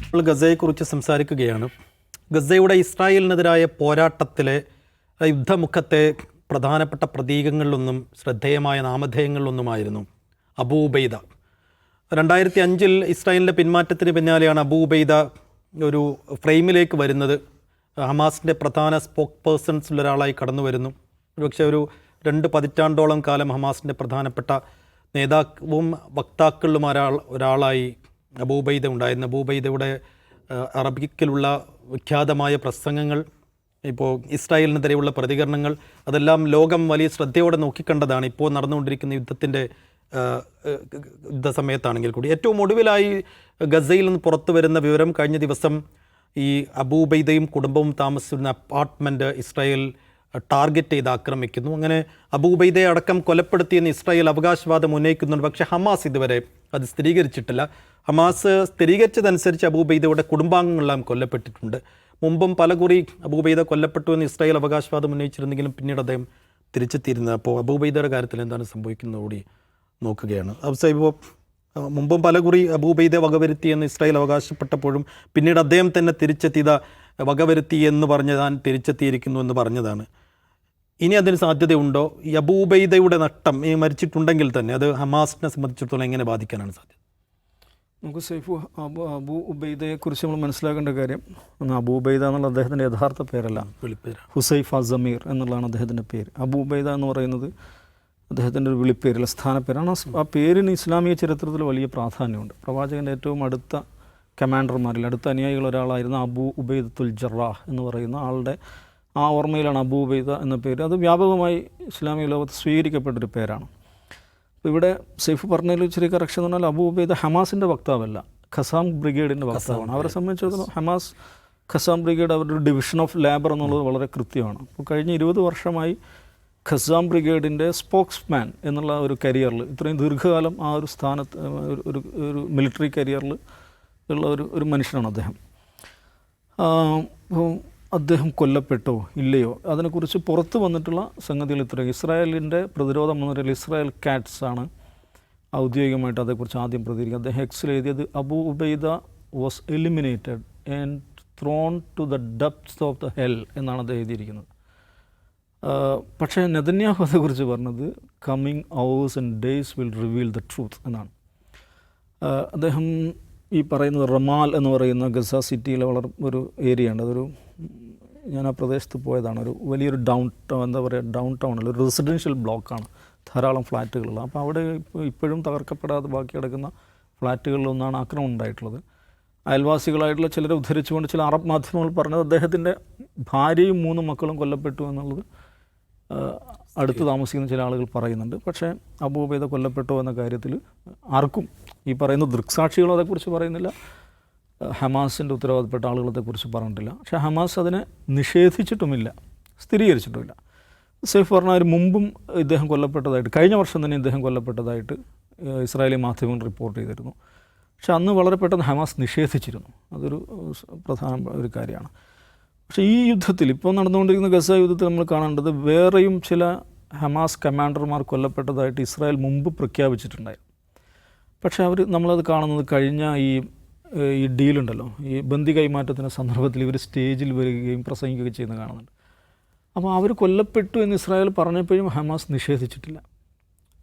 നമ്മൾ ഗസയെക്കുറിച്ച് സംസാരിക്കുകയാണ്. ഗസയുടെ ഇസ്രായേലിനെതിരായ പോരാട്ടത്തിലെ യുദ്ധമുഖത്തെ പ്രധാനപ്പെട്ട പ്രതീകങ്ങളിലൊന്നും ശ്രദ്ധേയമായ നാമധേയങ്ങളിലൊന്നുമായിരുന്നു അബൂ ഉബൈദ. 2005 ഇസ്രായേലിൻ്റെ പിന്മാറ്റത്തിന് പിന്നാലെയാണ് അബൂ ഉബൈദ ഒരു ഫ്രെയിമിലേക്ക് വരുന്നത്. ഹമാസിൻ്റെ പ്രധാന സ്പോക്ക് പേഴ്സൺസിലൊരാളായി കടന്നു വരുന്നു. ഒരുപക്ഷെ ഒരു 2 പതിറ്റാണ്ടോളം കാലം ഹമാസിൻ്റെ പ്രധാനപ്പെട്ട നേതാവും വക്താക്കളിലും ഒരാളായി അബൂ ഉബൈദ ഉണ്ടായിരുന്നു. അബൂ ഉബൈദയുടെ അറബിക്കിലുള്ള വിഖ്യാതമായ പ്രസംഗങ്ങൾ, ഇപ്പോൾ ഇസ്രായേലിനെതിരെയുള്ള പ്രതികരണങ്ങൾ, അതെല്ലാം ലോകം വലിയ ശ്രദ്ധയോടെ നോക്കിക്കണ്ടതാണ്. ഇപ്പോൾ നടന്നുകൊണ്ടിരിക്കുന്ന യുദ്ധസമയത്താണെങ്കിൽ കൂടി. ഏറ്റവും ഒടുവിലായി ഗസയിൽ നിന്ന് പുറത്തു വരുന്ന വിവരം, കഴിഞ്ഞ ദിവസം ഈ അബൂ ഉബൈദയും കുടുംബവും താമസിച്ചിരുന്ന അപ്പാർട്ട്മെൻറ്റ് ഇസ്രായേൽ ടാർഗറ്റ് ചെയ്ത് ആക്രമിക്കുന്നു. അങ്ങനെ അബൂ ഉബൈദയെ അടക്കം കൊലപ്പെടുത്തിയെന്ന് ഇസ്രായേൽ അവകാശവാദം ഉന്നയിക്കുന്നുണ്ട്. പക്ഷേ ഹമാസ് ഇതുവരെ അത് സ്ഥിരീകരിച്ചിട്ടില്ല. ഹമാസ് സ്ഥിരീകരിച്ചതനുസരിച്ച് അബൂ ഉബൈദയുടെ കുടുംബാംഗങ്ങളെല്ലാം കൊല്ലപ്പെട്ടിട്ടുണ്ട്. മുമ്പും പലകുറി അബൂ ഉബൈദ കൊല്ലപ്പെട്ടു എന്ന് ഇസ്രായേൽ അവകാശവാദം ഉന്നയിച്ചിരുന്നെങ്കിലും പിന്നീട് അദ്ദേഹം തിരിച്ചെത്തിയിരുന്നത്. അപ്പോൾ അബൂ ഉബൈദയുടെ കാര്യത്തിൽ എന്താണ് സംഭവിക്കുന്നത് കൂടി നോക്കുകയാണ്. ഇപ്പോൾ മുമ്പും പലകുറി അബൂ ഉബൈദയെ വകവരുത്തിയെന്ന് ഇസ്രായേൽ അവകാശപ്പെട്ടപ്പോഴും പിന്നീട് അദ്ദേഹം തന്നെ തിരിച്ചെത്തിയത് വകവരുത്തി എന്ന് പറഞ്ഞ് താൻ തിരിച്ചെത്തിയിരിക്കുന്നു എന്ന് പറഞ്ഞതാണ്. ഇനി അതിന് സാധ്യതയുണ്ടോ? ഈ അബൂ ഉബൈദയുടെ നഷ്ടം, ഈ മരിച്ചിട്ടുണ്ടെങ്കിൽ തന്നെ അത് ഹമാസിനെ സംബന്ധിച്ചിടത്തോളം എങ്ങനെ ബാധിക്കാനാണ് സാധ്യത? നമുക്ക് സൈഫു അബൂ ഉബൈദയെക്കുറിച്ച് നമ്മൾ മനസ്സിലാക്കേണ്ട കാര്യം, അബൂ ഉബൈദ എന്നുള്ള അദ്ദേഹത്തിൻ്റെ യഥാർത്ഥ പേരല്ല, വിളിപ്പേര് ഹുസൈഫ സമീർ എന്നുള്ളതാണ് അദ്ദേഹത്തിൻ്റെ പേര്. അബൂ ഉബൈദ എന്ന് പറയുന്നത് അദ്ദേഹത്തിൻ്റെ ഒരു വിളിപ്പേരല്ല, സ്ഥാനപ്പേരാണ്. ആ പേരിന് ഇസ്ലാമിക ചരിത്രത്തിൽ വലിയ പ്രാധാന്യമുണ്ട്. പ്രവാചകൻ്റെ ഏറ്റവും അടുത്ത കമാൻഡർമാരിൽ അടുത്ത അനുയായികൾ ഒരാളായിരുന്ന അബൂ ഉബൈദത്തുൽ ജറാഹ് എന്ന് പറയുന്ന ആളുടെ ആ ഓർമ്മയിലാണ് അബൂ ഉബൈദ എന്ന പേര്. അത് വ്യാപകമായി ഇസ്ലാമിക ലോകത്ത് സ്വീകരിക്കപ്പെട്ടൊരു പേരാണ്. അപ്പോൾ ഇവിടെ സൈഫ് പറഞ്ഞതിൽ ചെറിയ കറക്ഷൻ എന്ന് പറഞ്ഞാൽ അബൂ ഉബൈദ ഹമാസിൻ്റെ വക്താവല്ല, ഖസാം ബ്രിഗേഡിൻ്റെ വക്താവാണ്. അവരെ സംബന്ധിച്ചിടത്തോളം ഹമാസ് ഖസാം ബ്രിഗേഡ് അവരുടെ ഒരു ഡിവിഷൻ ഓഫ് ലേബർ എന്നുള്ളത് വളരെ കൃത്യമാണ്. അപ്പോൾ കഴിഞ്ഞ 20 വർഷമായി ഖസാം ബ്രിഗേഡിൻ്റെ സ്പോക്സ്മാൻ എന്നുള്ള ഒരു കരിയറിൽ, ഇത്രയും ദീർഘകാലം ആ ഒരു സ്ഥാനത്ത് ഒരു മിലിറ്ററി കരിയറിൽ ഉള്ള ഒരു മനുഷ്യനാണ് അദ്ദേഹം. അദ്ദേഹം കൊല്ലപ്പെട്ടോ ഇല്ലയോ അതിനെക്കുറിച്ച് പുറത്ത് വന്നിട്ടുള്ള സംഗതികൾ ഇത്രയും. ഇസ്രായേലിൻ്റെ പ്രതിരോധ മന്ത്രി ഇസ്രായേൽ കാറ്റ്സ് ആണ് ഔദ്യോഗികമായിട്ട് അതേക്കുറിച്ച് ആദ്യം പ്രതികരിക്കുക. അദ്ദേഹം എക്സിൽ എഴുതിയത് Abu Ubaida was eliminated and thrown to the depths of the hell എന്നാണ് അദ്ദേഹം എഴുതിയിരിക്കുന്നത്. പക്ഷേ നെതന്യാഹു അതേക്കുറിച്ച് പറഞ്ഞത് coming hours and days will reveal the truth എന്നാണ്. അദ്ദേഹം ഈ പറയുന്നത് റമാൽ എന്ന് പറയുന്ന ഗസ സിറ്റിയിലെ ഒരു ഏരിയ ഉണ്ട്. ഞാൻ ആ പ്രദേശത്ത് പോയതാണ്. ഒരു വലിയൊരു ഡൗൺ ടൗണിൽ ഒരു റെസിഡൻഷ്യൽ ബ്ലോക്കാണ്, ധാരാളം ഫ്ലാറ്റുകളുള്ള. അപ്പോൾ അവിടെ ഇപ്പോഴും തകർക്കപ്പെടാതെ ബാക്കി കിടക്കുന്ന ഫ്ലാറ്റുകളിലൊന്നാണ് ആക്രമണം ഉണ്ടായിട്ടുള്ളത്. അയൽവാസികളായിട്ടുള്ള ചിലരെ ഉദ്ധരിച്ചുകൊണ്ട് ചില അറബ് മാധ്യമങ്ങൾ പറഞ്ഞത് അദ്ദേഹത്തിൻ്റെ ഭാര്യയും 3 മക്കളും കൊല്ലപ്പെട്ടു എന്നുള്ളത് അടുത്ത് താമസിക്കുന്ന ചില ആളുകൾ പറയുന്നുണ്ട്. പക്ഷേ അബൂ ഉബൈദ കൊല്ലപ്പെട്ടോ എന്ന കാര്യത്തിൽ ആർക്കും, ഈ പറയുന്ന ദൃക്സാക്ഷികളും അതേക്കുറിച്ച് പറയുന്നില്ല, ഹമാസിൻ്റെ ഉത്തരവാദപ്പെട്ട ആളുകളെക്കുറിച്ച് പറഞ്ഞിട്ടില്ല. പക്ഷേ ഹമാസ് അതിനെ നിഷേധിച്ചിട്ടുമില്ല, സ്ഥിരീകരിച്ചിട്ടുമില്ല. സൈഫ് പറഞ്ഞ മുമ്പും ഇദ്ദേഹം കൊല്ലപ്പെട്ടതായിട്ട്, കഴിഞ്ഞ വർഷം തന്നെ ഇദ്ദേഹം കൊല്ലപ്പെട്ടതായിട്ട് ഇസ്രായേലി മാധ്യമങ്ങൾ റിപ്പോർട്ട് ചെയ്തിരുന്നു. പക്ഷെ അന്ന് വളരെ പെട്ടെന്ന് ഹമാസ് നിഷേധിച്ചിരുന്നു. അതൊരു പ്രധാന ഒരു കാര്യമാണ്. പക്ഷേ ഈ യുദ്ധത്തിൽ, ഇപ്പോൾ നടന്നുകൊണ്ടിരിക്കുന്ന ഗസ യുദ്ധത്തിൽ നമ്മൾ കാണേണ്ടത് വേറെയും ചില ഹമാസ് കമാൻഡർമാർ കൊല്ലപ്പെട്ടതായിട്ട് ഇസ്രായേൽ മുമ്പ് പ്രഖ്യാപിച്ചിട്ടുണ്ടായിരുന്നു. പക്ഷേ നമ്മളത് കാണുന്നത് കഴിഞ്ഞ ഈ ഡീലുണ്ടല്ലോ, ഈ ബന്ദി കൈമാറ്റത്തിൻ്റെ സന്ദർഭത്തിൽ ഇവർ സ്റ്റേജിൽ വരികയും പ്രസംഗിക്കുകയും ചെയ്യുന്നത് കാണുന്നുണ്ട്. അപ്പോൾ അവർ കൊല്ലപ്പെട്ടു എന്ന് ഇസ്രായേൽ പറഞ്ഞപ്പോഴും ഹമാസ് നിഷേധിച്ചിട്ടില്ല.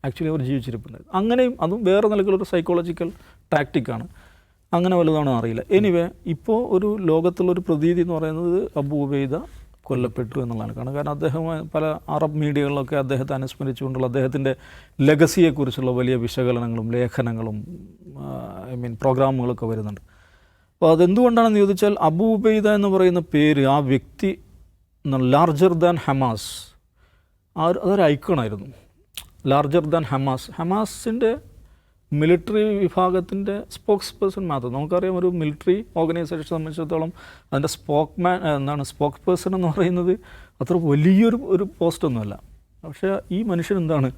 ആക്ച്വലി അവർ ജീവിച്ചിരിപ്പുണ്ടായിരുന്നു. അങ്ങനെയും അതും വേറെ നിലക്കുള്ളൊരു സൈക്കോളജിക്കൽ ടാക്റ്റിക്കാണ്. അങ്ങനെ വലുതാണോ അറിയില്ല. എനിവേ, ഇപ്പോൾ ഒരു ലോകത്തുള്ളൊരു പ്രതീതി എന്ന് പറയുന്നത് അബൂ ഉബൈദ കൊല്ലപ്പെട്ടു എന്നുള്ളതാണ്. കാരണം അദ്ദേഹം പല അറബ് മീഡിയകളിലൊക്കെ അദ്ദേഹത്തെ അനുസ്മരിച്ചുകൊണ്ടുള്ള അദ്ദേഹത്തിൻ്റെ ലെഗസിയെക്കുറിച്ചുള്ള വലിയ വിശകലനങ്ങളും ലേഖനങ്ങളും പ്രോഗ്രാമുകളൊക്കെ വരുന്നുണ്ട്. അപ്പോൾ അതെന്തുകൊണ്ടാണെന്ന് ചോദിച്ചാൽ അബൂ ഉബൈദ എന്ന് പറയുന്ന പേര്, ആ വ്യക്തി ലാർജർ ദാൻ ഹമാസ്, അതൊരു ഐക്കണായിരുന്നു. ലാർജർ ദാൻ ഹമാസിൻ്റെ മിലിറ്ററി വിഭാഗത്തിൻ്റെ സ്പോക്സ് പേഴ്സൺ മാത്രം. നമുക്കറിയാം, ഒരു മിലിറ്ററി ഓർഗനൈസേഷനെ സംബന്ധിച്ചിടത്തോളം അതിൻ്റെ സ്പോക്സ് പേഴ്സൺ എന്ന് പറയുന്നത് അത്ര വലിയൊരു പോസ്റ്റൊന്നുമല്ല. പക്ഷേ ഈ മനുഷ്യൻ എന്താണ്,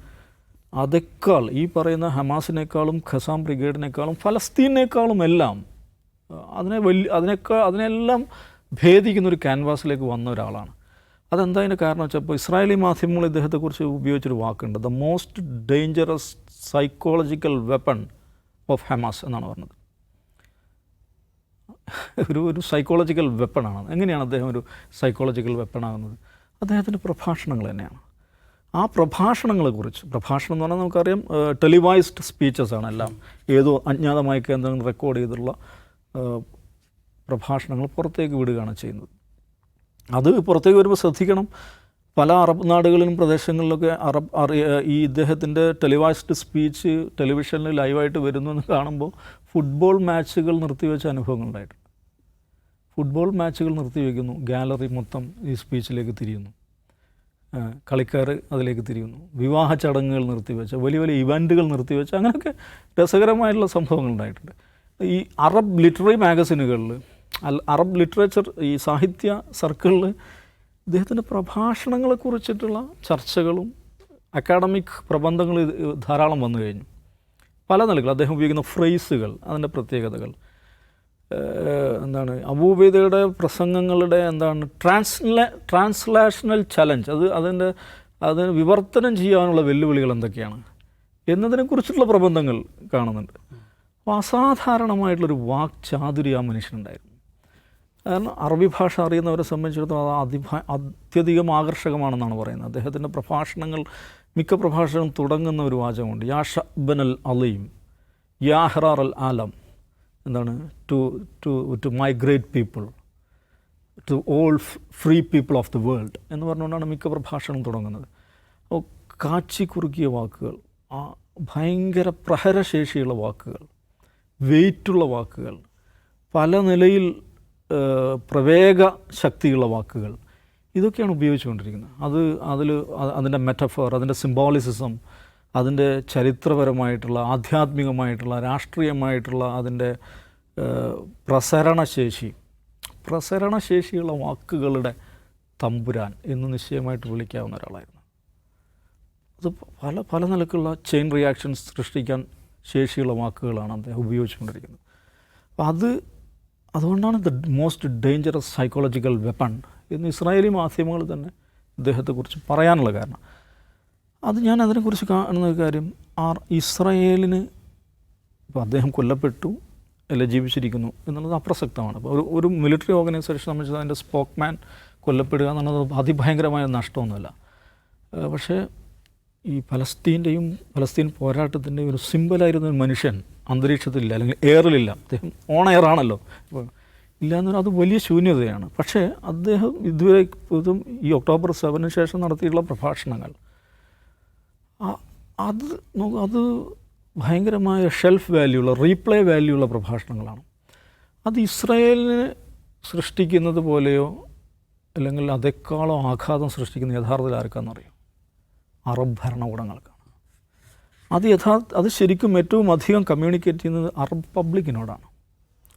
അതേക്കാൾ ഈ പറയുന്ന ഹമാസിനേക്കാളും ഖസാം ബ്രിഗേഡിനേക്കാളും ഫലസ്തീനേക്കാളും എല്ലാം അതിനെല്ലാം ഭേദിക്കുന്നൊരു ക്യാൻവാസിലേക്ക് വന്ന ഒരാളാണ്. അതെന്താ അതിൻ്റെ കാരണം വെച്ചപ്പോൾ ഇസ്രായേലി മാധ്യമങ്ങൾ ഇദ്ദേഹത്തെക്കുറിച്ച് ഉപയോഗിച്ചൊരു വാക്കുണ്ട്, the most dangerous psychological weapon of Hamas എന്നാണ് പറഞ്ഞത്. ഒരു സൈക്കോളജിക്കൽ വെപ്പണാണ്. എങ്ങനെയാണ് അദ്ദേഹം ഒരു സൈക്കോളജിക്കൽ വെപ്പണാകുന്നത്? അദ്ദേഹത്തിൻ്റെ പ്രഭാഷണങ്ങൾ തന്നെയാണ്. ആ പ്രഭാഷണങ്ങളെക്കുറിച്ച്, പ്രഭാഷണം എന്ന് പറഞ്ഞാൽ നമുക്കറിയാം ടെലിവൈസ്ഡ് സ്പീച്ചസ് ആണ് എല്ലാം, ഏതോ അജ്ഞാതമായ കേന്ദ്രങ്ങൾ റെക്കോർഡ് ചെയ്തിട്ടുള്ള പ്രഭാഷണങ്ങൾ പുറത്തേക്ക് വിടുകയാണ് ചെയ്യുന്നത്. അത് പുറത്തേക്ക് വരുമ്പോൾ ശ്രദ്ധിക്കണം, പല അറബ് നാടുകളിലും പ്രദേശങ്ങളിലൊക്കെ ഈ ഇദ്ദേഹത്തിൻ്റെ ടെലിവൈസ്ഡ് സ്പീച്ച് ടെലിവിഷനിൽ ലൈവായിട്ട് വരുന്നു എന്ന് കാണുമ്പോൾ ഫുട്ബോൾ മാച്ചുകൾ നിർത്തിവെച്ച അനുഭവങ്ങളുണ്ടായിട്ടുണ്ട്. ഫുട്ബോൾ മാച്ചുകൾ നിർത്തിവെക്കുന്നു, ഗാലറി മൊത്തം ഈ സ്പീച്ചിലേക്ക് തിരിയുന്നു, കളിക്കാർ അതിലേക്ക് തിരിയുന്നു, വിവാഹ ചടങ്ങുകൾ നിർത്തിവെച്ച, വലിയ വലിയ ഇവൻറ്റുകൾ നിർത്തിവെച്ച, അങ്ങനെയൊക്കെ രസകരമായിട്ടുള്ള സംഭവങ്ങൾ ഉണ്ടായിട്ടുണ്ട്. ഈ അറബ് ലിറ്റററി മാഗസിനുകളിൽ, അറബ് ലിറ്ററേച്ചർ ഈ സാഹിത്യ സർക്കിളിൽ ഇദ്ദേഹത്തിൻ്റെ പ്രഭാഷണങ്ങളെക്കുറിച്ചിട്ടുള്ള ചർച്ചകളും അക്കാഡമിക് പ്രബന്ധങ്ങൾ ധാരാളം വന്നു കഴിഞ്ഞു. പല നിലകൾ അദ്ദേഹം ഉപയോഗിക്കുന്ന ഫ്രേസുകൾ, അതിൻ്റെ പ്രത്യേകതകൾ എന്താണ്, അബൂ ഉബൈദയുടെ പ്രസംഗങ്ങളുടെ എന്താണ് ട്രാൻസ്ലേഷണൽ ചലഞ്ച്, അതിന് വിവർത്തനം ചെയ്യാനുള്ള വെല്ലുവിളികൾ എന്തൊക്കെയാണ് എന്നതിനെക്കുറിച്ചുള്ള പ്രബന്ധങ്ങൾ കാണുന്നുണ്ട്. അപ്പോൾ അസാധാരണമായിട്ടുള്ളൊരു വാക്ചാതുര്യം ആ മനുഷ്യനുണ്ടായിരുന്നു. കാരണം അറബി ഭാഷ അറിയുന്നവരെ സംബന്ധിച്ചിടത്തോളം അത് അത്യധികം ആകർഷകമാണെന്നാണ് പറയുന്നത്. അദ്ദേഹത്തിൻ്റെ പ്രഭാഷണങ്ങൾ, മിക്ക പ്രഭാഷണങ്ങളും തുടങ്ങുന്ന ഒരു വാചകമുണ്ട്, യാ ഷഅ്ബൻ അൽ അലീം, യാ ഹറാർ അൽ ആലം, എന്താണ്, to my great people, to all free people of the world എന്ന് പറഞ്ഞുകൊണ്ടാണ് മിക്ക പ്രഭാഷണവും തുടങ്ങുന്നത്. അപ്പോൾ കാച്ചി കുറുക്കിയ വാക്കുകൾ, ഭയങ്കര പ്രഹരശേഷിയുള്ള വാക്കുകൾ, വെയിറ്റുള്ള വാക്കുകൾ, പല നിലയിൽ പ്രവേഗ ശക്തിയുള്ള വാക്കുകൾ, ഇതൊക്കെയാണ് ഉപയോഗിച്ചുകൊണ്ടിരിക്കുന്നത്. അതിൻ്റെ മെറ്റഫർ, അതിൻ്റെ സിംബോളിസിസം, അതിൻ്റെ ചരിത്രപരമായിട്ടുള്ള, ആധ്യാത്മികമായിട്ടുള്ള, രാഷ്ട്രീയമായിട്ടുള്ള അതിൻ്റെ പ്രസരണശേഷിയുള്ള വാക്കുകളുടെ തമ്പുരാൻ എന്ന് നിശ്ചയമായിട്ട് വിളിക്കാവുന്ന ഒരാളായിരുന്നു. അത് പല നിലക്കുള്ള ചെയിൻ റിയാക്ഷൻസ് സൃഷ്ടിക്കാൻ ശേഷിയുള്ള വാക്കുകളാണ് അദ്ദേഹം ഉപയോഗിച്ചുകൊണ്ടിരിക്കുന്നത്. അപ്പോൾ അതുകൊണ്ടാണ് the most dangerous psychological weapon എന്ന് ഇസ്രായേലി മാധ്യമങ്ങൾ തന്നെ ഇദ്ദേഹത്തെക്കുറിച്ച് പറയാനുള്ള കാരണം. ഞാൻ അതിനെക്കുറിച്ച് കാണുന്ന ഒരു കാര്യം, ഇസ്രായേലിന് ഇപ്പോൾ അദ്ദേഹം കൊല്ലപ്പെട്ടു അല്ലെ ജീവിച്ചിരിക്കുന്നു എന്നുള്ളത് അപ്രസക്തമാണ്. അപ്പോൾ ഒരു മിലിറ്ററി ഓർഗനൈസേഷൻ സംബന്ധിച്ച് അതിൻ്റെ സ്പോക്മാൻ കൊല്ലപ്പെടുക എന്നുള്ളത് അതിഭയങ്കരമായ നഷ്ടമൊന്നുമല്ല. പക്ഷേ ഈ പലസ്തീൻ പോരാട്ടത്തിൻ്റെയും ഒരു സിമ്പലായിരുന്ന ഒരു മനുഷ്യൻ അന്തരീക്ഷത്തിലില്ല, അല്ലെങ്കിൽ എയറിലില്ല. അദ്ദേഹം ഓൺ എയറാണല്ലോ, ഇപ്പോൾ ഇല്ലയെന്ന് പറഞ്ഞാൽ അത് വലിയ ശൂന്യതയാണ്. പക്ഷേ അദ്ദേഹം ഇതുവരെ ഈ ഒക്ടോബർ 7 ശേഷം നടത്തിയിട്ടുള്ള പ്രഭാഷണങ്ങൾ അത് ഭയങ്കരമായ ഷെൽഫ് വാല്യൂ റീപ്ലേ വാല്യൂ ഉള്ള പ്രഭാഷണങ്ങളാണ്. അത് ഇസ്രായേലിനെ സൃഷ്ടിക്കുന്നത് പോലെയോ അല്ലെങ്കിൽ അതേക്കാളോ ആഘാതം സൃഷ്ടിക്കുന്ന യഥാർത്ഥത്തിൽ ആർക്കാണെന്നറിയാം? അറബ് ഭരണകൂടങ്ങൾക്കാണ്. അത് ശരിക്കും ഏറ്റവും അധികം കമ്മ്യൂണിക്കേറ്റ് ചെയ്യുന്നത് അറബ് പബ്ലിക്കിനോടാണ്.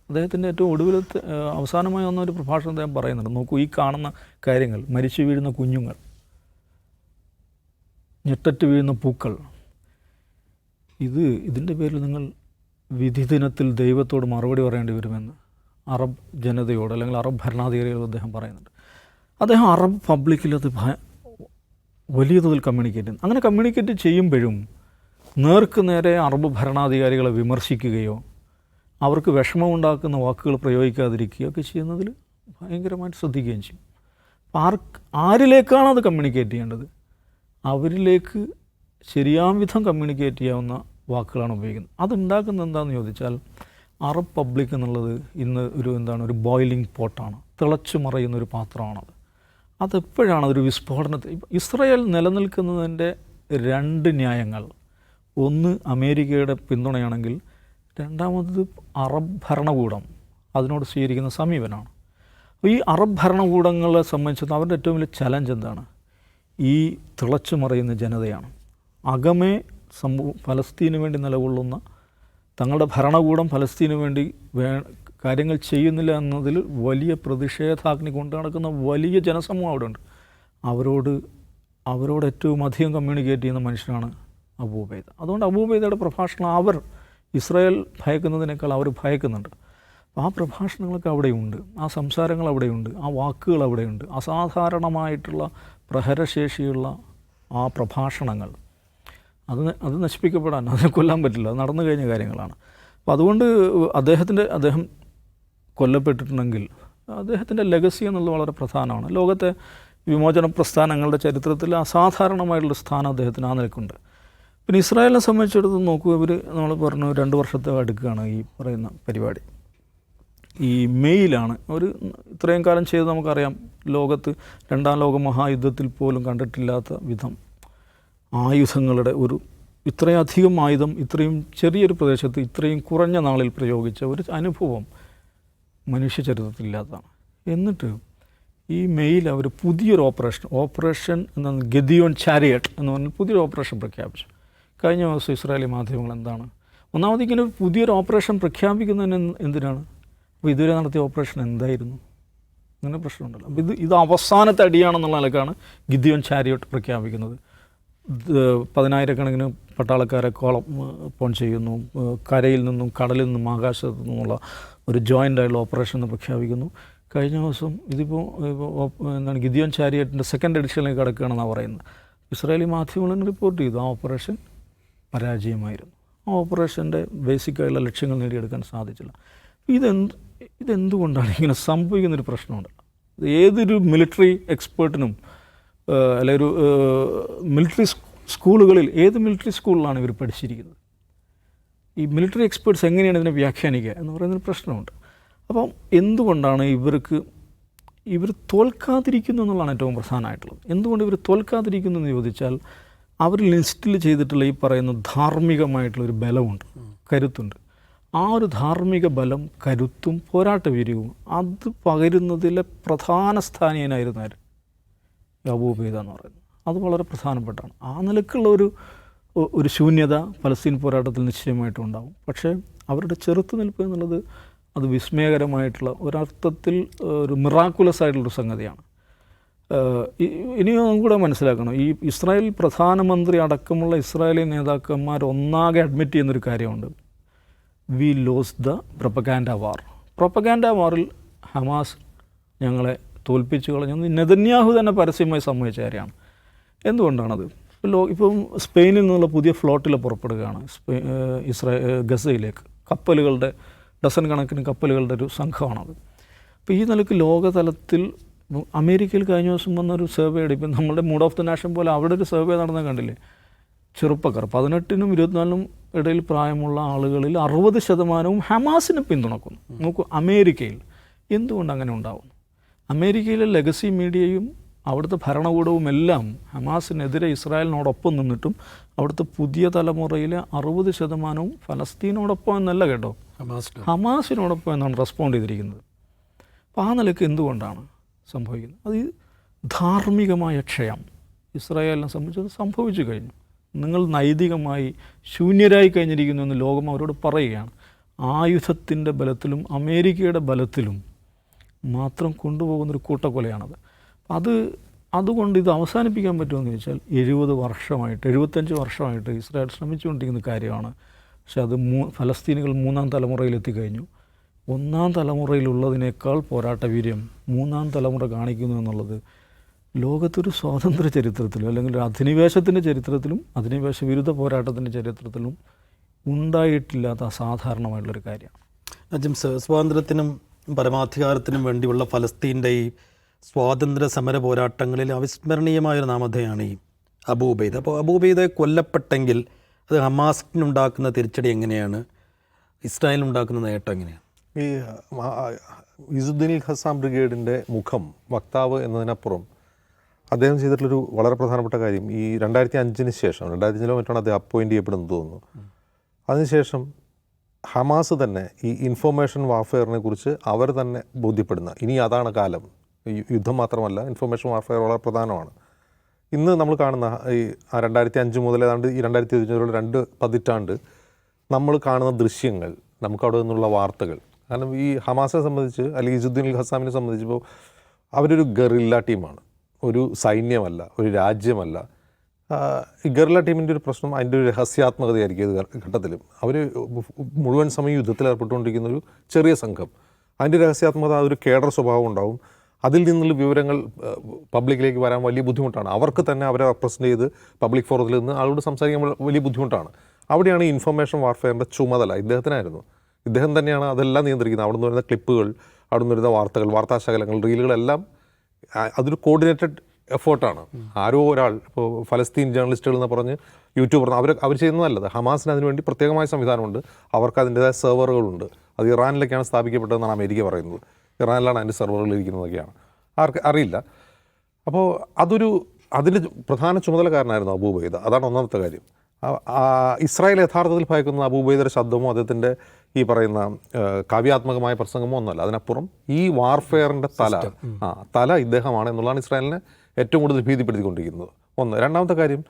അദ്ദേഹത്തിൻ്റെ ഏറ്റവും ഒടുവിലത്തെ അവസാനമായി വന്ന ഒരു പ്രഭാഷണം അദ്ദേഹം പറയുന്നുണ്ട്, നോക്കൂ, ഈ കാണുന്ന കാര്യങ്ങൾ, മരിച്ചു വീഴുന്ന കുഞ്ഞുങ്ങൾ, ഞെട്ടറ്റ് വീഴുന്ന പൂക്കൾ, ഇതിൻ്റെ പേരിൽ നിങ്ങൾ വിധി ദിനത്തിൽ ദൈവത്തോട് മറുപടി പറയേണ്ടി വരുമെന്ന് അറബ് ജനതയോട് അല്ലെങ്കിൽ അറബ് ഭരണാധികാരികളോട് അദ്ദേഹം പറയുന്നുണ്ട്. അദ്ദേഹം അറബ് പബ്ലിക്കിൽ അത് വലിയ തോതിൽ കമ്മ്യൂണിക്കേറ്റ് ചെയ്യുന്നു. അങ്ങനെ കമ്മ്യൂണിക്കേറ്റ് ചെയ്യുമ്പോഴും നേർക്ക് നേരെ അറബ് ഭരണാധികാരികളെ വിമർശിക്കുകയോ അവർക്ക് വിഷമമുണ്ടാക്കുന്ന വാക്കുകൾ പ്രയോഗിക്കാതിരിക്കുകയോ ഒക്കെ ചെയ്യുന്നതിൽ ഭയങ്കരമായിട്ട് ശ്രദ്ധിക്കുകയും ചെയ്യും. ആരിലേക്കാണ് അത് കമ്മ്യൂണിക്കേറ്റ് ചെയ്യേണ്ടത്? അവരിലേക്ക് ശരിയാം വിധം കമ്മ്യൂണിക്കേറ്റ് ചെയ്യാവുന്ന വാക്കുകളാണ് ഉപയോഗിക്കുന്നത്. അതുണ്ടാക്കുന്നത് എന്താണെന്ന് ചോദിച്ചാൽ, അറബ് പബ്ലിക് എന്നുള്ളത് ഇന്ന് ഒരു ബോയിലിംഗ് പോട്ടാണ്, തിളച്ചു മറയുന്നൊരു പാത്രമാണത്. അതെപ്പോഴാണ് അതൊരു വിസ്ഫോടനത്തിൽ ഇസ്രായേൽ നിലനിൽക്കുന്നതിൻ്റെ 2 ന്യായങ്ങൾ, ഒന്ന് അമേരിക്കയുടെ പിന്തുണയാണെങ്കിൽ രണ്ടാമത് അറബ് ഭരണകൂടം അതിനോട് സ്വീകരിക്കുന്ന സമീപനമാണ്. അപ്പോൾ ഈ അറബ് ഭരണകൂടങ്ങളെ സംബന്ധിച്ച് അവരുടെ ഏറ്റവും വലിയ ചലഞ്ച് എന്താണ്? ഈ തിളച്ചു മറയുന്ന ജനതയാണ്. അകമേ ഫലസ്തീന് വേണ്ടി നിലകൊള്ളുന്ന തങ്ങളുടെ ഭരണകൂടം ഫലസ്തീന് വേണ്ടി കാര്യങ്ങൾ ചെയ്യുന്നില്ല എന്നതിൽ വലിയ പ്രതിഷേധാഗ്നി കൊണ്ടു നടക്കുന്ന വലിയ ജനസമൂഹം അവിടെ ഉണ്ട്. അവരോട് ഏറ്റവും അധികം കമ്മ്യൂണിക്കേറ്റ് ചെയ്യുന്ന മനുഷ്യനാണ് അബൂ ഉബൈദ. അതുകൊണ്ട് അബൂ ഉബൈദയുടെ പ്രഭാഷണം ഇസ്രായേൽ ഭയക്കുന്നതിനേക്കാൾ അവർ ഭയക്കുന്നുണ്ട്. അപ്പോൾ ആ പ്രഭാഷണങ്ങളൊക്കെ അവിടെയുണ്ട്, ആ സംസാരങ്ങൾ അവിടെയുണ്ട്, ആ വാക്കുകൾ അവിടെയുണ്ട്. അസാധാരണമായിട്ടുള്ള പ്രഹരശേഷിയുള്ള ആ പ്രഭാഷണങ്ങൾ അത് നശിപ്പിക്കപ്പെടാൻ, അതിനെ കൊല്ലാൻ പറ്റില്ല, അത് നടന്നു കഴിഞ്ഞ കാര്യങ്ങളാണ്. അപ്പോൾ അതുകൊണ്ട് അദ്ദേഹം കൊല്ലപ്പെട്ടിട്ടുണ്ടെങ്കിൽ അദ്ദേഹത്തിൻ്റെ ലെഗസി എന്നുള്ളത് വളരെ പ്രധാനമാണ്. ലോകത്തെ വിമോചന പ്രസ്ഥാനങ്ങളുടെ ചരിത്രത്തിൽ അസാധാരണമായിട്ടുള്ള സ്ഥാനം അദ്ദേഹത്തിന് ആ നിലക്കുണ്ട്. പിന്നെ ഇസ്രായേലിനെ സംബന്ധിച്ചിടത്തോളം നോക്കൂ, ഇവർ നമ്മൾ പറഞ്ഞു 2 വർഷത്തെ അടുക്കുകയാണ് ഈ പറയുന്ന പരിപാടി. ഈ മെയ്യിലാണ് അവർ ഇത്രയും കാലം ചെയ്ത് നമുക്കറിയാം. ലോകത്ത് 2ാം ലോക മഹായുദ്ധത്തിൽ പോലും കണ്ടിട്ടില്ലാത്ത വിധം ആയുധങ്ങളുടെ ഇത്രയധികം ആയുധം ഇത്രയും ചെറിയൊരു പ്രദേശത്ത് ഇത്രയും കുറഞ്ഞ നാളിൽ പ്രയോഗിച്ച ഒരു അനുഭവം മനുഷ്യ ചരിത്രത്തിലില്ലാത്തതാണ്. എന്നിട്ട് ഈ മെയ്യിൽ അവർ പുതിയൊരു ഓപ്പറേഷൻ എന്താണ് ഗദിയോൺ ചാരിയറ്റ് എന്ന് പറഞ്ഞാൽ പുതിയൊരു ഓപ്പറേഷൻ പ്രഖ്യാപിച്ചു. കഴിഞ്ഞ ദിവസം ഇസ്രായേലി മാധ്യമങ്ങൾ എന്താണ് ഒന്നാമത് ഇങ്ങനെ പുതിയൊരു ഓപ്പറേഷൻ പ്രഖ്യാപിക്കുന്നതിന് എന്തിനാണ്? അപ്പോൾ ഇതുവരെ നടത്തിയ ഓപ്പറേഷൻ എന്തായിരുന്നു? അങ്ങനെ പ്രശ്നമുണ്ടല്ലോ. അപ്പോൾ ഇത് അവസാനത്തെ അടിയാണെന്നുള്ള നിലക്കാണ് ഗിദിയോൺ ചാരിയറ്റ് പ്രഖ്യാപിക്കുന്നത്. 10,000-കണക്കിന് പട്ടാളക്കാരെ കോളം ചെയ്യുന്നു. കരയിൽ നിന്നും കടലിൽ നിന്നും ആകാശത്തു നിന്നുമുള്ള ഒരു ജോയിൻ്റ് ആയിട്ടുള്ള ഓപ്പറേഷൻ എന്ന് പ്രഖ്യാപിക്കുന്നു. കഴിഞ്ഞ ദിവസം ഇതിപ്പോൾ എന്താണ് ഗിദിയോൺ ചാരിയറ്റിൻ്റെ 2nd എഡിഷനിലേക്ക് കടക്കുകയാണെന്നാണ് പറയുന്നത്. ഇസ്രായേലി മാധ്യമങ്ങൾ റിപ്പോർട്ട് ചെയ്തു ആ ഓപ്പറേഷൻ പരാജയമായിരുന്നു. ആ ഓപ്പറേഷൻ്റെ ബേസിക്കായുള്ള ലക്ഷ്യങ്ങൾ നേടിയെടുക്കാൻ സാധിച്ചില്ല. ഇതെന്തുകൊണ്ടാണ് ഇങ്ങനെ സംഭവിക്കുന്നൊരു പ്രശ്നമുണ്ട്. ഏതൊരു മിലിറ്ററി എക്സ്പേർട്ടിനും അല്ലെങ്കിൽ ഒരു മിലിറ്ററി സ്കൂളുകളിൽ ഏത് മിലിറ്ററി സ്കൂളിലാണ് ഇവർ പഠിച്ചിരിക്കുന്നത്? ഈ മിലിറ്ററി എക്സ്പേർട്സ് എങ്ങനെയാണ് ഇതിനെ വ്യാഖ്യാനിക്കുക എന്ന് പറയുന്നൊരു പ്രശ്നമുണ്ട്. അപ്പം എന്തുകൊണ്ടാണ് ഇവർ തോൽക്കാതിരിക്കുന്നു എന്നുള്ളതാണ് ഏറ്റവും പ്രധാനമായിട്ടുള്ളത്. എന്തുകൊണ്ട് ഇവർ തോൽക്കാതിരിക്കുന്നു എന്ന് ചോദിച്ചാൽ അവരിൽ ഇൻസ്റ്റിൽ ചെയ്തിട്ടുള്ള ഈ പറയുന്ന ധാർമ്മികമായിട്ടുള്ളൊരു ബലമുണ്ട്, കരുത്തുണ്ട്. ആ ഒരു ധാർമ്മിക ബലം, കരുത്തും പോരാട്ടവീര്യവും അത് പകരുന്നതിലെ പ്രധാന സ്ഥാനീയനായിരുന്നു അബൂ ഉബൈദ എന്ന് പറയുന്നത്. അത് വളരെ പ്രധാനപ്പെട്ടാണ്. ആ നിലക്കുള്ള ഒരു ശൂന്യത പലസ്തീൻ പോരാട്ടത്തിൽ നിശ്ചയമായിട്ടും ഉണ്ടാകും. പക്ഷേ അവരുടെ ചെറുത്തുനിൽപ്പ് എന്നുള്ളത് അത് വിസ്മയകരമായിട്ടുള്ള ഒരർത്ഥത്തിൽ ഒരു മിറാക്കുലസ് ആയിട്ടുള്ളൊരു സംഗതിയാണ്. ഇനിയും കൂടെ മനസ്സിലാക്കണം, ഈ ഇസ്രായേൽ പ്രധാനമന്ത്രി അടക്കമുള്ള ഇസ്രായേലി നേതാക്കന്മാർ ഒന്നാകെ അഡ്മിറ്റ് ചെയ്യുന്നൊരു കാര്യമുണ്ട്. വി ലോസ് ദ പ്രൊപ്പഗാൻഡ വാറിൽ ഹമാസ് ഞങ്ങളെ തോൽപ്പിച്ചു കളഞ്ഞെന്ന് നെതന്യാഹു തന്നെ പരസ്യമായി സമ്മതിച്ച കാര്യമാണ്. എന്തുകൊണ്ടാണത്? ഇപ്പം സ്പെയിനിൽ നിന്നുള്ള പുതിയ ഫ്ലോട്ടിൽ പുറപ്പെടുകയാണ് ഗസയിലേക്ക്. ഡസൻ കണക്കിന് കപ്പലുകളുടെ ഒരു സംഘമാണത്. അപ്പോൾ ഈ നിലയ്ക്ക് ലോകതലത്തിൽ അമേരിക്കയിൽ കഴിഞ്ഞ ദിവസം വന്നൊരു സർവേ ഇപ്പം നമ്മുടെ മൂഡ് ഓഫ് ദ നാഷൻ പോലെ അവിടെ ഒരു സർവേ നടന്നത് കണ്ടില്ലേ? ചെറുപ്പക്കാർ 18-നും 24-നും ഇടയിൽ പ്രായമുള്ള ആളുകളിൽ 60% ഹമാസിനെ പിന്തുണക്കുന്നു. നോക്കൂ, അമേരിക്കയിൽ എന്തുകൊണ്ട് അങ്ങനെ ഉണ്ടാകുന്നു? അമേരിക്കയിലെ ലെഗസി മീഡിയയും അവിടുത്തെ ഭരണകൂടവും എല്ലാം ഹമാസിനെതിരെ ഇസ്രായേലിനോടൊപ്പം നിന്നിട്ടും അവിടുത്തെ പുതിയ തലമുറയിലെ 60% ഫലസ്തീനോടൊപ്പം എന്നല്ല കേട്ടോ, ഹമാസിനോടൊപ്പം എന്നാണ് റെസ്പോണ്ട് ചെയ്തിരിക്കുന്നത്. അപ്പോൾ ആ നിലയ്ക്ക് എന്തുകൊണ്ടാണ് സംഭവിക്കുന്നത്? അത് ധാർമ്മികമായ ക്ഷയം ഇസ്രായേലിനെ സംബന്ധിച്ചത് സംഭവിച്ചു കഴിഞ്ഞു. നിങ്ങൾ നൈതികമായി ശൂന്യരായി കഴിഞ്ഞിരിക്കുന്നു എന്ന് ലോകം അവരോട് പറയുകയാണ്. ആയുധത്തിൻ്റെ ബലത്തിലും അമേരിക്കയുടെ ബലത്തിലും മാത്രം കൊണ്ടുപോകുന്നൊരു കൂട്ടക്കൊലയാണത്. അതുകൊണ്ട് ഇത് അവസാനിപ്പിക്കാൻ പറ്റുമെന്ന് ചോദിച്ചാൽ 75 വർഷമായിട്ട് ഇസ്രായേൽ ശ്രമിച്ചുകൊണ്ടിരിക്കുന്ന കാര്യമാണ്. പക്ഷെ അത് ഫലസ്തീനുകൾ 3ാം തലമുറയിലെത്തിക്കഴിഞ്ഞു. 1ാം തലമുറയിലുള്ളതിനേക്കാൾ പോരാട്ടവീര്യം 3ാം തലമുറ കാണിക്കുന്നു എന്നുള്ളത് ലോകത്തൊരു സ്വാതന്ത്ര്യ ചരിത്രത്തിലും അല്ലെങ്കിൽ ഒരു അധിനിവേശത്തിൻ്റെ ചരിത്രത്തിലും അധിനിവേശ വിരുദ്ധ പോരാട്ടത്തിൻ്റെ ചരിത്രത്തിലും ഉണ്ടായിട്ടില്ലാത്ത അസാധാരണമായിട്ടുള്ളൊരു കാര്യമാണ്. ജിംസ്, സ്വാതന്ത്ര്യത്തിനും പരമാധികാരത്തിനും വേണ്ടിയുള്ള ഫലസ്തീൻ്റെ ഈ സ്വാതന്ത്ര്യ സമര പോരാട്ടങ്ങളിൽ അവിസ്മരണീയമായൊരു നാമധേയമാണ് ഈ അബൂ ഉബൈദ. അപ്പോൾ അബൂ ഉബൈദ കൊല്ലപ്പെട്ടെങ്കിൽ അത് ഹമാസിനുണ്ടാക്കുന്ന തിരിച്ചടി എങ്ങനെയാണ്? ഇസ്രായേലിനുണ്ടാക്കുന്ന നേട്ടം എങ്ങനെയാണ്? ഈ ഇസുദ്ദീൻ ഖസാം ബ്രിഗേഡിൻ്റെ മുഖം, വക്താവ് എന്നതിനപ്പുറം അദ്ദേഹം ചെയ്തിട്ടുള്ളൊരു വളരെ പ്രധാനപ്പെട്ട കാര്യം, ഈ 2005 ശേഷം 2005 മറ്റാണ് അദ്ദേഹം അപ്പോയിൻ്റ് ചെയ്യപ്പെടുന്നത് തോന്നുന്നു. അതിനുശേഷം ഹമാസ് തന്നെ ഈ ഇൻഫോർമേഷൻ വാർഫെയറിനെ കുറിച്ച് അവർ തന്നെ ബോധ്യപ്പെടുന്ന, ഇനി അതാണ് കാലം, യുദ്ധം മാത്രമല്ല ഇൻഫോർമേഷൻ വാർഫെയർ വളരെ പ്രധാനമാണ്. ഇന്ന് നമ്മൾ കാണുന്ന ഈ 2005 മുതൽ ഏതാണ്ട് ഈ 2025 2 പതിറ്റാണ്ട് നമ്മൾ കാണുന്ന ദൃശ്യങ്ങൾ, നമുക്കവിടെ നിന്നുള്ള വാർത്തകൾ, കാരണം ഈ ഹമാസിനെ സംബന്ധിച്ച് അല്ലെങ്കിൽ ഇസുദ്ദീൻ ഖസാമിനെ സംബന്ധിച്ചപ്പോൾ അവരൊരു ഗറില്ല ടീമാണ്, ഒരു സൈന്യമല്ല, ഒരു രാജ്യമല്ല. ഈ ഗറില്ല ടീമിൻ്റെ ഒരു പ്രശ്നം അതിൻ്റെ ഒരു രഹസ്യാത്മകതയായിരിക്കും ഏത് ഘട്ടത്തിലും. അവർ മുഴുവൻ സമയം യുദ്ധത്തിൽ ഏർപ്പെട്ടുകൊണ്ടിരിക്കുന്ന ഒരു ചെറിയ സംഘം, അതിൻ്റെ രഹസ്യാത്മകത, അതൊരു കേഡർ സ്വഭാവം ഉണ്ടാവും. അതിൽ നിന്നുള്ള വിവരങ്ങൾ പബ്ലിക്കിലേക്ക് വരാൻ വലിയ ബുദ്ധിമുട്ടാണ്. അവർക്ക് തന്നെ അവരെ റെപ്രസെൻ്റ് ചെയ്ത് പബ്ലിക് ഫോറത്തിൽ നിന്ന് ആളോട് സംസാരിക്കാൻ വലിയ ബുദ്ധിമുട്ടാണ്. അവിടെയാണ് ഇൻഫർമേഷൻ വാർഫെയറിൻ്റെ ചുമതല ഇദ്ദേഹത്തിനായിരുന്നു. ഇദ്ദേഹം തന്നെയാണ് അതെല്ലാം നിയന്ത്രിക്കുന്നത്. അവിടെ നിന്ന് വരുന്ന ക്ലിപ്പുകൾ, അവിടെ നിന്ന് വരുന്ന വാർത്തകൾ, വാർത്താശകലങ്ങൾ, റീലുകളെല്ലാം അതൊരു കോർഡിനേറ്റഡ് എഫേർട്ടാണ്. ആരോ ഒരാൾ, ഇപ്പോൾ ഫലസ്തീൻ ജേർണലിസ്റ്റുകൾ എന്ന് പറഞ്ഞ് യൂട്യൂബർ, അവർ ചെയ്യുന്നതല്ലത്. ഹമാസിന് അതിനുവേണ്ടി പ്രത്യേകമായ സംവിധാനമുണ്ട്. അവർക്ക് അതിൻ്റെതായ സെർവറുകളുണ്ട്. അത് ഇറാനിലേക്കാണ് സ്ഥാപിക്കപ്പെട്ടതെന്നാണ് അമേരിക്ക പറയുന്നത്. ഇറാനിലാണ് അതിൻ്റെ സെർവറുകൾ ഇരിക്കുന്നതൊക്കെയാണ്, ആർക്ക് അറിയില്ല. അപ്പോൾ അതിൻ്റെ പ്രധാന ചുമതലക്കാരനായിരുന്നു അബൂ ഉബൈദ. അതാണ് ഒന്നാമത്തെ കാര്യം. ഇസ്രായേൽ യഥാർത്ഥത്തിൽ ഭയക്കുന്ന അബൂ ഉബൈദയുടെ ശബ്ദമോ അദ്ദേഹത്തിൻ്റെ ഈ പറയുന്ന കാവ്യാത്മകമായ പ്രസംഗമോ ഒന്നുമല്ല. അതിനപ്പുറം ഈ വാർഫെയറിൻ്റെ തല ഇദ്ദേഹമാണ് എന്നുള്ളതാണ് ഇസ്രായേലിനെ ഏറ്റവും കൂടുതൽ ഭീതിപ്പെടുത്തിക്കൊണ്ടിരിക്കുന്നത്. ഒന്ന്. രണ്ടാമത്തെ കാര്യം,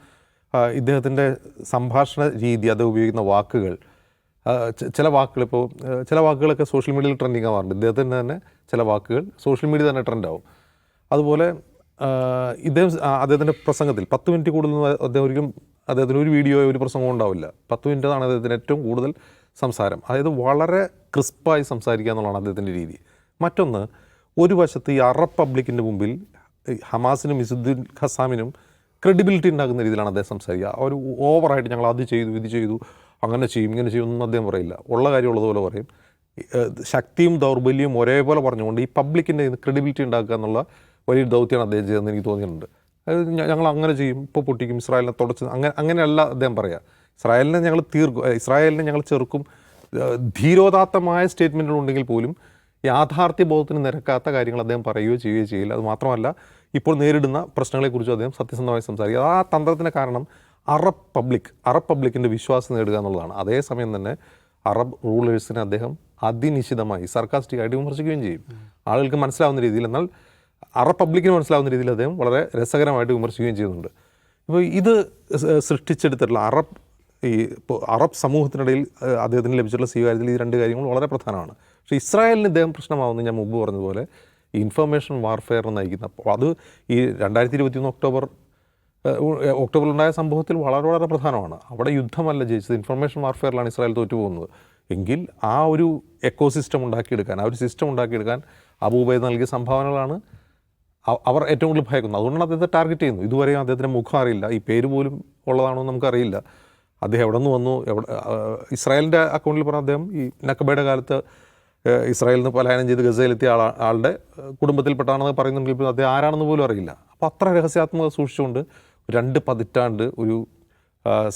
ഇദ്ദേഹത്തിൻ്റെ സംഭാഷണ രീതി, അത് ഉപയോഗിക്കുന്ന വാക്കുകൾ, ചില വാക്കുകൾ, ഇപ്പോൾ ചില വാക്കുകളൊക്കെ സോഷ്യൽ മീഡിയയിൽ ട്രെൻഡിങ് ആവാറുണ്ട്. ഇദ്ദേഹത്തിൻ്റെ തന്നെ ചില വാക്കുകൾ സോഷ്യൽ മീഡിയ തന്നെ ട്രെൻഡാവും. അതുപോലെ അദ്ദേഹത്തിൻ്റെ പ്രസംഗത്തിൽ 10 മിനിറ്റ് കൂടുതൽ അദ്ദേഹത്തിന് ഒരു വീഡിയോയോ ഒരു പ്രസംഗമോ ഉണ്ടാവില്ല. 10 മിനിറ്റാണ് അദ്ദേഹത്തിന് ഏറ്റവും കൂടുതൽ സംസാരം. അതായത് വളരെ ക്രിസ്പായി സംസാരിക്കുക എന്നുള്ളതാണ് അദ്ദേഹത്തിൻ്റെ രീതി. മറ്റൊന്ന്, ഒരു വശത്ത് ഈ അറബ് പബ്ലിക്കിൻ്റെ മുമ്പിൽ ഹമാസിനും ഇസുദ്ദീൻ ഖസാമിനും ക്രെഡിബിലിറ്റി ഉണ്ടാക്കുന്ന രീതിയിലാണ് അദ്ദേഹം സംസാരിക്കുക. ഒരു ഓവറായിട്ട് ഞങ്ങൾ അത് ചെയ്തു, ഇത് ചെയ്തു, അങ്ങനെ ചെയ്യും, ഇങ്ങനെ ചെയ്യും ഒന്നും അദ്ദേഹം പറയില്ല. ഉള്ള കാര്യമുള്ളതുപോലെ പറയും. ശക്തിയും ദൗർബല്യവും ഒരേപോലെ പറഞ്ഞുകൊണ്ട് ഈ പബ്ലിക്കിൻ്റെ ക്രെഡിബിലിറ്റി ഉണ്ടാക്കുക എന്നുള്ള വലിയൊരു ദൗത്യമാണ് അദ്ദേഹം ചെയ്തതെന്ന് എനിക്ക് തോന്നിയിട്ടുണ്ട്. അതായത് ഞങ്ങൾ അങ്ങനെ ചെയ്യും, ഇപ്പോൾ പൊട്ടിക്കും, ഇസ്രായേലിനെ തുടച്ച്, അങ്ങനെയല്ല അദ്ദേഹം പറയുക. ഇസ്രായേലിനെ ഞങ്ങൾ തീർക്കും, ഇസ്രായേലിനെ ഞങ്ങൾ ചെറുക്കും. ധീരോദാത്തമായ സ്റ്റേറ്റ്മെൻറ്റുകളുണ്ടെങ്കിൽ പോലും യാഥാർത്ഥ്യ ബോധത്തിന് നിരക്കാത്ത കാര്യങ്ങൾ അദ്ദേഹം പറയുകയോ ചെയ്യുകയോ ചെയ്യില്ല. അത് മാത്രമല്ല, ഇപ്പോൾ നേരിടുന്ന പ്രശ്നങ്ങളെക്കുറിച്ചും അദ്ദേഹം സത്യസന്ധമായി സംസാരിക്കുക. ആ തന്ത്രത്തിൻ്റെ കാരണം അറബ് പബ്ലിക്കിൻ്റെ വിശ്വാസം നേടുക എന്നുള്ളതാണ്. അതേസമയം തന്നെ അറബ് റൂളേഴ്സിനെ അദ്ദേഹം അതിനിശിതമായി സർക്കാസ്റ്റിക്കായിട്ട് വിമർശിക്കുകയും ചെയ്യും, ആളുകൾക്ക് മനസ്സിലാവുന്ന രീതിയിൽ. എന്നാൽ അറബ് പബ്ലിക്കിന് മനസ്സിലാവുന്ന രീതിയിൽ അദ്ദേഹം വളരെ രസകരമായിട്ട് വിമർശിക്കുകയും ചെയ്യുന്നുണ്ട്. ഇപ്പോൾ ഇത് സൃഷ്ടിച്ചെടുത്തിട്ടുള്ള അറബ് സമൂഹത്തിനിടയിൽ അദ്ദേഹത്തിന് ലഭിച്ചിട്ടുള്ള സ്വീകാര്യതയിൽ ഈ രണ്ട് കാര്യങ്ങൾ വളരെ പ്രധാനമാണ്. പക്ഷേ ഇസ്രായേലിന് ഇദ്ദേഹം പ്രശ്നമാവുന്നത് ഞാൻ മുമ്പ് പറഞ്ഞതുപോലെ ഈ ഇൻഫർമേഷൻ വാർഫെയർ നയിക്കുന്ന, അപ്പോൾ അത് ഈ 2021 ഒക്ടോബറിലുണ്ടായ സംഭവത്തിൽ വളരെ വളരെ പ്രധാനമാണ്. അവിടെ യുദ്ധമല്ല ജയിച്ചത്, ഇൻഫർമേഷൻ വാർഫെയറിലാണ് ഇസ്രായേൽ തോറ്റുപോകുന്നത്. എങ്കിൽ ആ ഒരു എക്കോസിസ്റ്റം ഉണ്ടാക്കിയെടുക്കാൻ, ആ ഒരു സിസ്റ്റം ഉണ്ടാക്കിയെടുക്കാൻ അബൂ ഉബൈദ നൽകിയ സംഭാവനകളാണ് അവർ ഏറ്റവും കൂടുതൽ ഭയക്കുന്നത്. അതുകൊണ്ടാണ് അദ്ദേഹത്തെ ടാർഗറ്റ് ചെയ്യുന്നത്. ഇതുവരെയും അദ്ദേഹത്തിൻ്റെ മുഖം അറിയില്ല, ഈ പേര് പോലും ഉള്ളതാണോ നമുക്കറിയില്ല. അദ്ദേഹം എവിടെ നിന്ന് വന്നു, ഇസ്രായേലിൻ്റെ അക്കൗണ്ടിൽ പറഞ്ഞ അദ്ദേഹം ഈ നക്കബയുടെ കാലത്ത് ഇസ്രായേലിൽ നിന്ന് പലായനം ചെയ്ത് ഗസയിലെത്തിയ ആളുടെ കുടുംബത്തിൽപ്പെട്ടാണെന്ന് പറയുന്നുണ്ടെങ്കിൽ അദ്ദേഹം ആരാണെന്ന് പോലും അറിയില്ല. അപ്പോൾ അത്ര രഹസ്യാത്മകത സൂക്ഷിച്ചുകൊണ്ട് 2 പതിറ്റാണ്ട് ഒരു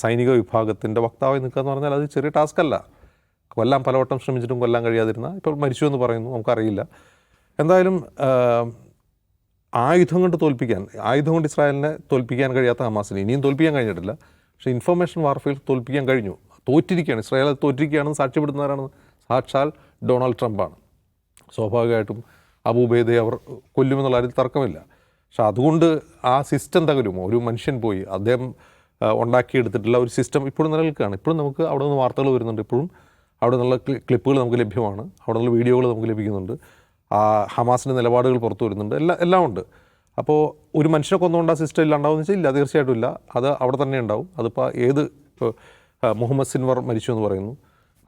സൈനിക വിഭാഗത്തിൻ്റെ വക്താവായി നിൽക്കുക എന്ന് പറഞ്ഞാൽ അത് ചെറിയ ടാസ്ക് അല്ല. കൊല്ലാൻ പലവട്ടം ശ്രമിച്ചിട്ടും കൊല്ലാൻ കഴിയാതിരുന്ന, ഇപ്പോൾ മരിച്ചു എന്ന് പറയുന്നു, നമുക്കറിയില്ല. എന്തായാലും ആയുധം കൊണ്ട് ഇസ്രായേലിനെ തോൽപ്പിക്കാൻ കഴിയാത്ത ഹമാസിനെ ഇനിയും തോൽപ്പിക്കാൻ കഴിഞ്ഞിട്ടില്ല. പക്ഷേ ഇൻഫർമേഷൻ വാർഫെയർ തോൽപ്പിക്കാൻ കഴിഞ്ഞു. തോറ്റിരിക്കുകയാണ്, ഇസ്രായേൽ തോറ്റിരിക്കുകയാണെന്ന് സാക്ഷ്യപ്പെടുത്തുന്നവരാണ് സാക്ഷാൽ ഡൊണാൾഡ് ട്രംപാണ്. സ്വാഭാവികമായിട്ടും അബൂ ഉബൈദയെ അവർ കൊല്ലുമെന്നുള്ള കാര്യത്തിൽ തർക്കമില്ല. പക്ഷെ അതുകൊണ്ട് ആ സിസ്റ്റം തകരുമോ? ഒരു മനുഷ്യൻ പോയി അദ്ദേഹം ഉണ്ടാക്കിയെടുത്തിട്ടുള്ള ഒരു സിസ്റ്റം ഇപ്പോഴും നിലനിൽക്കുകയാണ്. ഇപ്പോഴും നമുക്ക് അവിടെ നിന്ന് വാർത്തകൾ വരുന്നുണ്ട്, ഇപ്പോഴും അവിടെ നിന്നുള്ള ക്ലിപ്പുകൾ നമുക്ക് ലഭ്യമാണ്, അവിടെ നിന്നുള്ള വീഡിയോകൾ നമുക്ക് ലഭിക്കുന്നുണ്ട്, ഹമാസിൻ്റെ നിലപാടുകൾ പുറത്തു വരുന്നുണ്ട്, എല്ലാം ഉണ്ട്. അപ്പോൾ ഒരു മനുഷ്യനെ കൊന്നുകൊണ്ട് ആ സിസ്റ്റം ഇല്ലാണ്ടാവുമെന്ന് വെച്ചാൽ ഇല്ല, തീർച്ചയായിട്ടും ഇല്ല. അത് അവിടെ തന്നെ ഉണ്ടാവും. അതിപ്പോൾ ഇപ്പോൾ മുഹമ്മദ് സിൻവർ മരിച്ചു എന്ന് പറയുന്നു,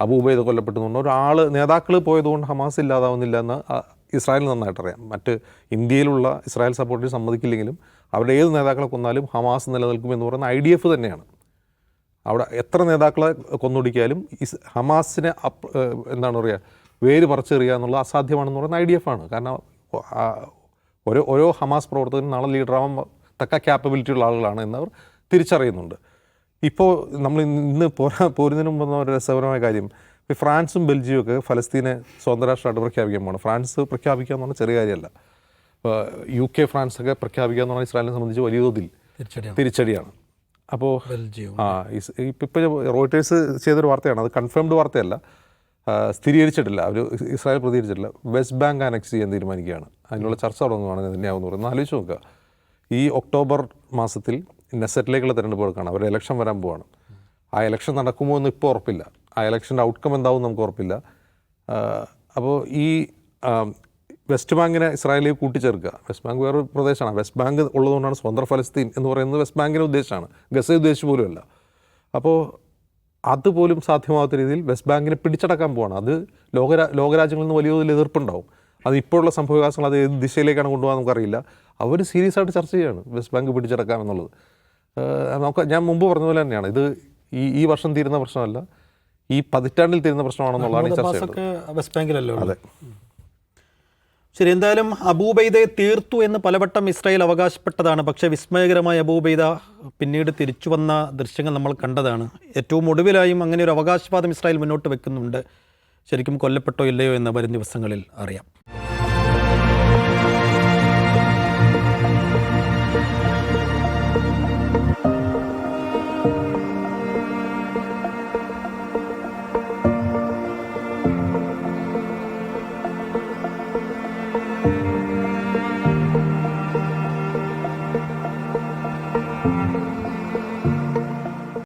അബൂ ഉബൈദ കൊല്ലപ്പെട്ടെന്ന് നേതാക്കൾ പോയതുകൊണ്ട് ഹമാസ് ഇല്ലാതാവുന്നില്ല എന്ന് ഇസ്രായേൽ നന്നായിട്ടറിയാം. മറ്റ് ഇന്ത്യയിലുള്ള ഇസ്രായേൽ സപ്പോർട്ടേഴ്സ് സമ്മതിക്കില്ലെങ്കിലും അവരുടെ ഏത് നേതാക്കളെ കൊന്നാലും ഹമാസ് നിലനിൽക്കുമെന്ന് പറയുന്ന IDF തന്നെയാണ്. അവിടെ എത്ര നേതാക്കളെ കൊന്നൊടുക്കിയാലും ഹമാസിനെ വേര് പറിച്ചെറിയുക എന്നുള്ള അസാധ്യമാണെന്ന് പറയുന്ന IDF ആണ്. കാരണം ഓരോ ഹമാസ് പ്രവർത്തകനും നാളെ ലീഡറാവാൻ തക്ക ക്യാപ്പബിലിറ്റി ഉള്ള ആളുകളാണ് എന്നവർ തിരിച്ചറിയുന്നുണ്ട്. ഇപ്പോൾ നമ്മൾ ഇന്ന് പോരുന്നതിന് മുമ്പ് ഒരു രസകരമായ കാര്യം, ഈ ഫ്രാൻസും ബെൽജിയം ഒക്കെ ഫലസ്തീനെ സ്വതന്ത്ര രാഷ്ട്രമായിട്ട് പ്രഖ്യാപിക്കാൻ പോകണം. ഫ്രാൻസ് പ്രഖ്യാപിക്കുക എന്ന് പറഞ്ഞാൽ ചെറിയ കാര്യമല്ല. UK ഫ്രാൻസൊക്കെ പ്രഖ്യാപിക്കുക എന്ന് പറഞ്ഞാൽ ഇസ്രായേലിനെ സംബന്ധിച്ച് വലിയ തോതിൽ തിരിച്ചടിയാണ്. അപ്പോൾ ഇപ്പോൾ റോയിട്ടേഴ്സ് ചെയ്തൊരു വാർത്തയാണ്, അത് കൺഫേംഡ് വാർത്തയല്ല, സ്ഥിരീകരിച്ചിട്ടില്ല, ഇസ്രായേൽ പ്രതികരിച്ചിട്ടില്ല. വെസ്റ്റ് ബാങ്ക് അനക്സ് ചെയ്യാൻ തീരുമാനിക്കുകയാണ്, അതിനുള്ള ചർച്ച തുടങ്ങുകയാണ് നെതന്യാഹു എന്ന് പറയുന്നത്. ആലോചിച്ച് നോക്കുക, ഈ ഒക്ടോബർ മാസത്തിൽ നെസറ്റിലേക്കുള്ള തിരഞ്ഞെടുപ്പ് എടുക്കുകയാണ്, അവർ ഇലക്ഷൻ വരാൻ പോവാണ്. ആ ഇലക്ഷൻ നടക്കുമോ എന്ന് ഇപ്പോൾ ഉറപ്പില്ല, ആ ഇലക്ഷൻ്റെ ഔട്ട്കം എന്താവും നമുക്ക് ഉറപ്പില്ല. അപ്പോൾ ഈ വെസ്റ്റ് ബാങ്കിനെ ഇസ്രായേലിലേക്ക് കൂട്ടിച്ചേർക്കുക, വെസ്റ്റ് ബാങ്ക് വേറൊരു പ്രദേശമാണ്, വെസ്റ്റ് ബാങ്ക് ഉള്ളതുകൊണ്ടാണ് സ്വതന്ത്ര ഫലസ്തീൻ എന്ന് പറയുന്നത് വെസ്റ്റ് ബാങ്കിൻ്റെ ഉദ്ദേശമാണ്, ഗസ ഉദ്ദേശിച്ച് പോലുമല്ല. അപ്പോൾ അതുപോലും സാധ്യമാകാത്ത രീതിയിൽ വെസ്റ്റ് ബാങ്കിനെ പിടിച്ചടക്കാൻ പോവാണ്. അത് ലോകരാജ്യങ്ങളിൽ നിന്ന് വലിയ തോതിൽ എതിർപ്പുണ്ടാവും. അത് ഇപ്പോഴുള്ള സംഭവവികാസങ്ങൾ അത് ഏത് ദിശയിലേക്കാണ് കൊണ്ടുപോകാൻ നമുക്കറിയില്ല. അവർ സീരിയസ് ആയിട്ട് ചർച്ച ചെയ്യുകയാണ് വെസ്റ്റ് ബാങ്ക് പിടിച്ചടക്കാം എന്നുള്ളത്. ഞാൻ മുമ്പ് പറഞ്ഞ പോലെ തന്നെയാണ്, ഇത് ഈ വർഷം തീരുന്ന പ്രശ്നമല്ല, ഈ പതിറ്റാണ്ടിൽ തീരുന്ന പ്രശ്നമാണെന്നുള്ളതാണ് ഈ ചർച്ച. വെസ്റ്റ് ബാങ്കിലല്ലോ. അതെ. ശരി, എന്തായാലും അബൂബൈദയെ തീർത്തു എന്ന് പലവട്ടം ഇസ്രായേൽ അവകാശപ്പെട്ടതാണ്. പക്ഷേ വിസ്മയകരമായ അബൂബൈദ പിന്നീട് തിരിച്ചു വന്ന ദൃശ്യങ്ങൾ നമ്മൾ കണ്ടതാണ്. ഏറ്റവും ഒടുവിലായും അങ്ങനെ ഒരു അവകാശവാദം ഇസ്രായേൽ മുന്നോട്ട് വെക്കുന്നുണ്ട്. ശരിക്കും കൊല്ലപ്പെട്ടോ ഇല്ലയോ എന്ന് വരും ദിവസങ്ങളിൽ അറിയാം.